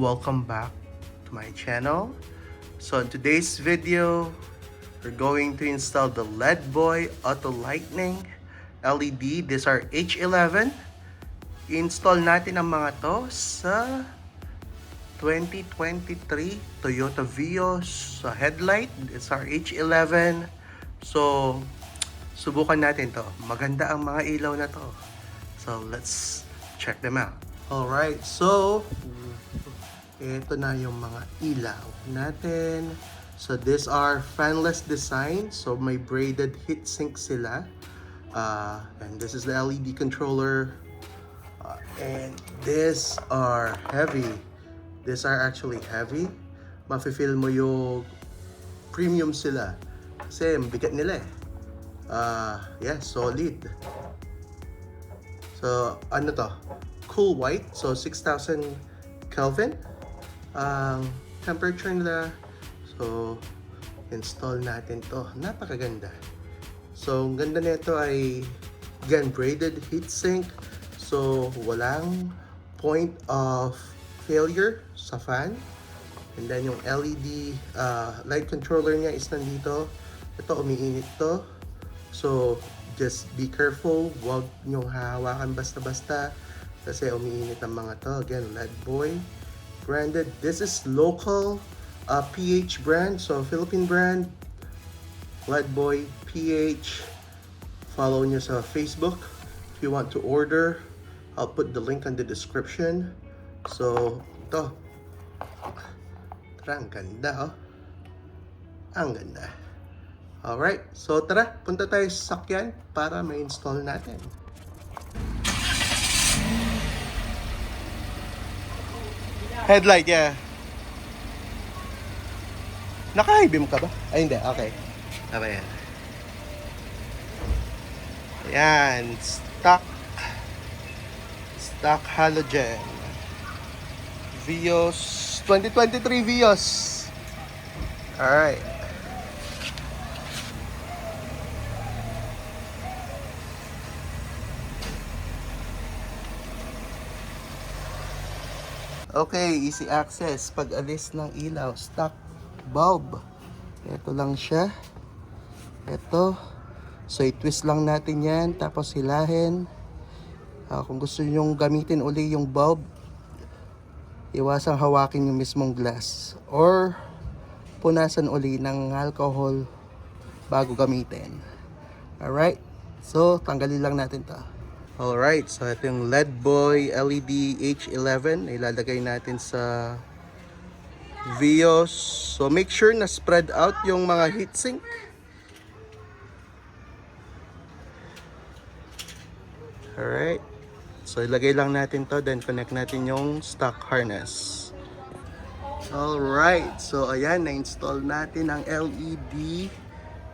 welcome back to my channel. So in today's video, we're going to install the LedBoy Auto Lightning LED. These are H11. I-install natin ang mga to sa 2023 Toyota Vios Headlight. These are H11. So subukan natin to. Maganda ang mga ilaw na to. So let's check them out. Alright, so ito na yung mga ilaw natin. So these are fanless design. So may braided heatsink sila. And this is the LED controller. And these are heavy. These are actually heavy. Mafe-feel mo yung premium sila. Kasi bigat nila eh. Yeah, solid. So ano to? Cool white, so 6,000 Kelvin temperature nila. So install natin to. Napakaganda. So ang ganda nito ay again braided heatsink, so walang point of failure sa fan. And then yung LED light controller niya is nandito. Ito umiinit to, so just be careful, wag nyong hahawakan basta-basta kasi umiinit ang mga to. Again, LedBoy branded. This is local PH brand, so Philippine brand, LedBoy PH. Follow nyo sa Facebook if you want to order. I'll put the link on the description. So ito, tara, ang ganda oh. Ang ganda. Alright, so tara, punta tayo sa sakyan para ma-install natin. Headlight, yeah. Naka-high beam ka ba? Ay, hindi. Okay. Okay, yan. Ayan. Stock halogen. Vios. 2023 Vios. Alright. Okay, easy access. Pag alis ng ilaw, stock bulb. Ito lang siya. Ito. So, i-twist lang natin yan. Tapos hilahin. Kung gusto nyong gamitin uli yung bulb, iwasang hawakin yung mismong glass. Or, punasan uli ng alcohol bago gamitin. Alright. So, tanggalin lang natin to. Alright, so ito yung LedBoy LED H11. Ilalagay natin sa Vios. So make sure na spread out yung mga heatsink. Alright. So ilagay lang natin to, then connect natin yung stock harness. Alright, so ayan, na-install natin ang LED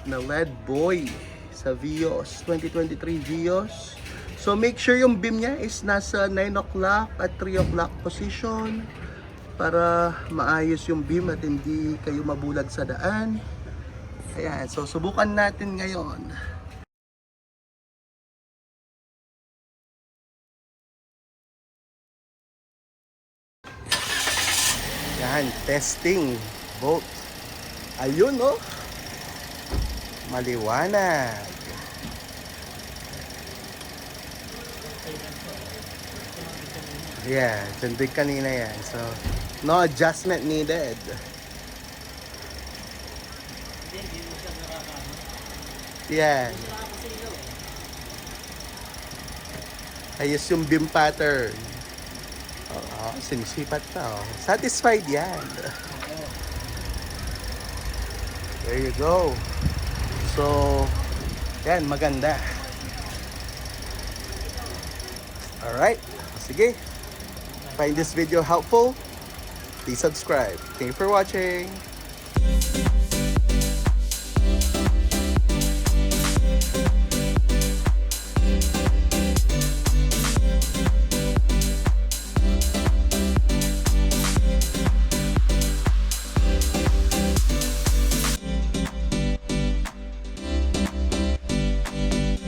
na LedBoy sa Vios, 2023 Vios. So make sure yung beam niya is nasa 9 o'clock at 3 o'clock position para maayos yung beam at hindi kayo mabulag sa daan. Ayan, so subukan natin ngayon. Yan, testing both. Ayun oh, maliwanag. Yeah, dyan din kanina yan. So, no adjustment needed. Yeah. Ayos yung beam pattern. Sinisipat pa. Satisfied yan. There you go. So, yan, maganda. Alright. Sige. Find this video helpful, please subscribe. Thank you for watching.